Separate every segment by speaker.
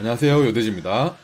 Speaker 1: 안녕하세요, 요대지입니다.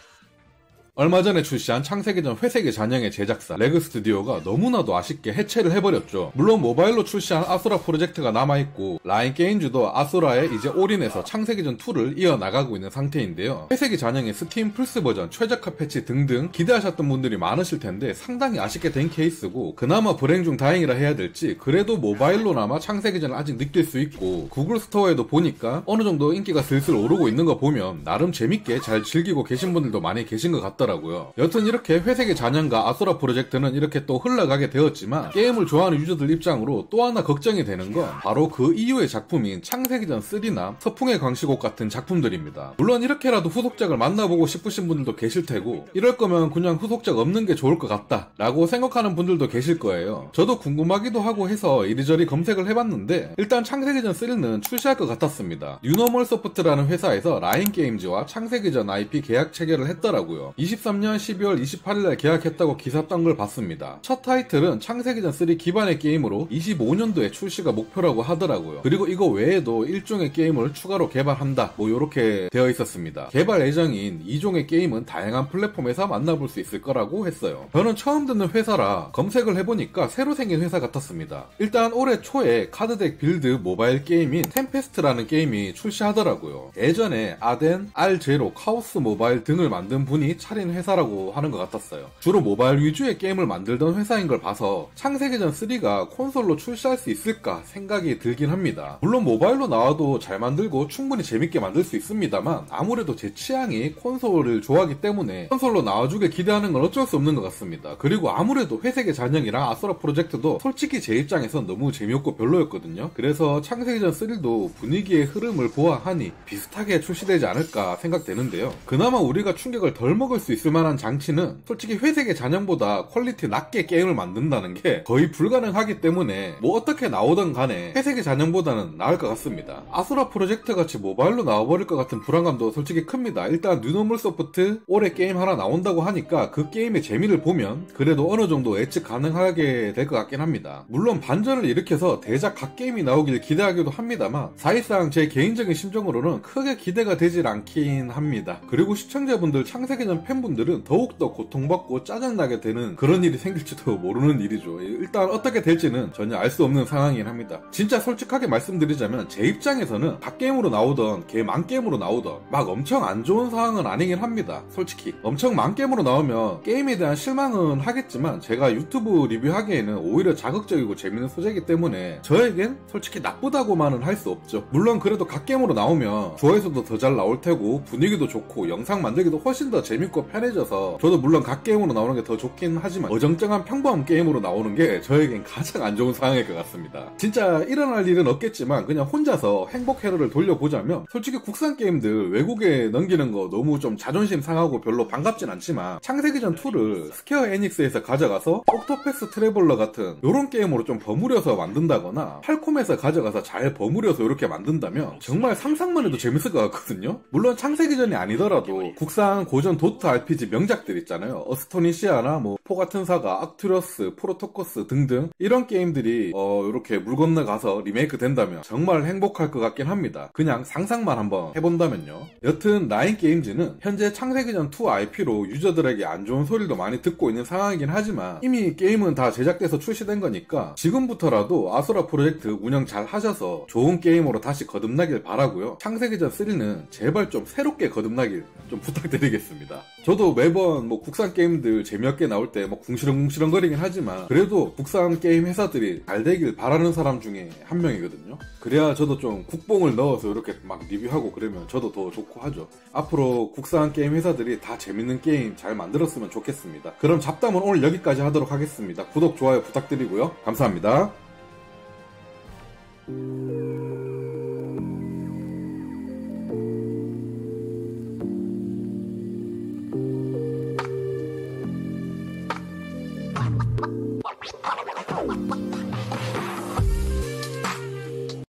Speaker 1: 얼마 전에 출시한 창세기전 회색의 잔영의 제작사 레그스튜디오가 너무나도 아쉽게 해체를 해버렸죠. 물론 모바일로 출시한 아수라 프로젝트가 남아있고 라인게임즈도 아수라에 이제 올인해서 창세기전 2를 이어나가고 있는 상태인데요. 회색의 잔영의 스팀 플스 버전, 최저가 패치 등등 기대하셨던 분들이 많으실 텐데 상당히 아쉽게 된 케이스고, 그나마 불행 중 다행이라 해야 될지 그래도 모바일로나마 창세기전을 아직 느낄 수 있고, 구글 스토어에도 보니까 어느 정도 인기가 슬슬 오르고 있는 거 보면 나름 재밌게 잘 즐기고 계신 분들도 많이 계신 것 같더라고요. 여튼 이렇게 회색의 잔영과 아수라 프로젝트는 이렇게 또 흘러가게 되었지만, 게임을 좋아하는 유저들 입장으로 또 하나 걱정이 되는 건 바로 그 이후의 작품인 창세기전 3나 서풍의 광시곡 같은 작품들입니다. 물론 이렇게라도 후속작을 만나보고 싶으신 분들도 계실 테고, 이럴 거면 그냥 후속작 없는 게 좋을 것 같다 라고 생각하는 분들도 계실 거예요. 저도 궁금하기도 하고 해서 이리저리 검색을 해봤는데 일단 창세기전 3는 출시할 것 같았습니다. 뉴노멀 소프트라는 회사에서 라인게임즈와 창세기전 IP 계약 체결을 했더라고요. 23년 12월 28일날 계약했다고 기사 떤 걸 봤습니다. 첫 타이틀은 창세기전 3 기반의 게임으로 25년도에 출시가 목표라고 하더라고요. 그리고 이거 외에도 1종의 게임을 추가로 개발한다 뭐 요렇게 되어 있었습니다. 개발 예정인 2종의 게임은 다양한 플랫폼에서 만나볼 수 있을 거라고 했어요. 저는 처음 듣는 회사라 검색을 해보니까 새로 생긴 회사 같았습니다. 일단 올해 초에 카드덱 빌드 모바일 게임인 템페스트라는 게임이 출시하더라고요. 예전에 아덴, 알제로, 카오스 모바일 등을 만든 분이 차린 회사라고 하는 것 같았어요. 주로 모바일 위주의 게임을 만들던 회사인 걸 봐서 창세기전 3가 콘솔로 출시할 수 있을까 생각이 들긴 합니다. 물론 모바일로 나와도 잘 만들고 충분히 재밌게 만들 수 있습니다만, 아무래도 제 취향이 콘솔을 좋아하기 때문에 콘솔로 나와주길 기대하는 건 어쩔 수 없는 것 같습니다. 그리고 아무래도 회색의 잔영이랑 아수라 프로젝트도 솔직히 제 입장에선 너무 재미없고 별로였거든요. 그래서 창세기전 3도 분위기의 흐름을 보아하니 비슷하게 출시되지 않을까 생각되는데요. 그나마 우리가 충격을 덜 먹을 수 있을 만한 장치는 솔직히 회색의 잔영보다 퀄리티 낮게 게임을 만든다는 게 거의 불가능하기 때문에 뭐 어떻게 나오든 간에 회색의 잔영보다는 나을 것 같습니다. 아수라 프로젝트 같이 모바일로 나와버릴 것 같은 불안감도 솔직히 큽니다. 일단 뉴노멀 소프트 올해 게임 하나 나온다고 하니까 그 게임의 재미를 보면 그래도 어느 정도 예측 가능하게 될 것 같긴 합니다. 물론 반전을 일으켜서 대작 각 게임이 나오길 기대하기도 합니다만, 사실상 제 개인적인 심정으로는 크게 기대가 되질 않긴 합니다. 그리고 시청자분들, 창세기전 팬분들은 더욱더 고통받고 짜증나게 되는 그런 일이 생길지도 모르는 일이죠. 일단 어떻게 될지는 전혀 알 수 없는 상황이긴 합니다. 진짜 솔직하게 말씀드리자면 제 입장에서는 갓게임으로 나오던 개망게임으로 나오던 막 엄청 안 좋은 상황은 아니긴 합니다. 솔직히 엄청 망게임으로 나오면 게임에 대한 실망은 하겠지만 제가 유튜브 리뷰하기에는 오히려 자극적이고 재밌는 소재이기 때문에 저에겐 솔직히 나쁘다고만은 할 수 없죠. 물론 그래도 갓게임으로 나오면 조회수도 더 잘 나올 테고 분위기도 좋고 영상 만들기도 훨씬 더 재밌고 편해져서 저도 물론 갓게임으로 나오는 게 더 좋긴 하지만 어정쩡한 평범한 게임으로 나오는 게 저에겐 가장 안 좋은 상황일 것 같습니다. 진짜 일어날 일은 없겠지만 그냥 혼자서 행복 회로를 돌려보자면 솔직히 국산 게임들 외국에 넘기는 거 너무 좀 자존심 상하고 별로 반갑진 않지만, 창세기전 2를 스퀘어 에닉스에서 가져가서 옥토패스 트래블러 같은 요런 게임으로 좀 버무려서 만든다거나 팔콤에서 가져가서 잘 버무려서 이렇게 만든다면 정말 상상만 해도 재밌을 것 같거든요. 물론 창세기전이 아니더라도 국산 고전 도트 RPG 명작들 있잖아요. 어스토니시아나 뭐 포같은 사가, 악투러스, 프로토코스 등등 이런 게임들이 이렇게 물 건너가서 리메이크 된다면 정말 행복할 것 같긴 합니다. 그냥 상상만 한번 해본다면요. 여튼 라인게임즈는 현재 창세기전 2 IP로 유저들에게 안 좋은 소리도 많이 듣고 있는 상황이긴 하지만 이미 게임은 다 제작돼서 출시된 거니까 지금부터라도 아수라 프로젝트 운영 잘 하셔서 좋은 게임으로 다시 거듭나길 바라고요. 창세기전 3는 제발 좀 새롭게 거듭나길 좀 부탁드리겠습니다. 저도 매번 뭐 국산 게임들 재미없게 나올 때 뭐 궁시렁궁시렁거리긴 하지만 그래도 국산 게임 회사들이 잘 되길 바라는 사람 중에 한 명이거든요. 그래야 저도 좀 국뽕을 넣어서 이렇게 막 리뷰하고 그러면 저도 더 좋고 하죠. 앞으로 국산 게임 회사들이 다 재밌는 게임 잘 만들었으면 좋겠습니다. 그럼 잡담은 오늘 여기까지 하도록 하겠습니다. 구독, 좋아요 부탁드리고요. 감사합니다.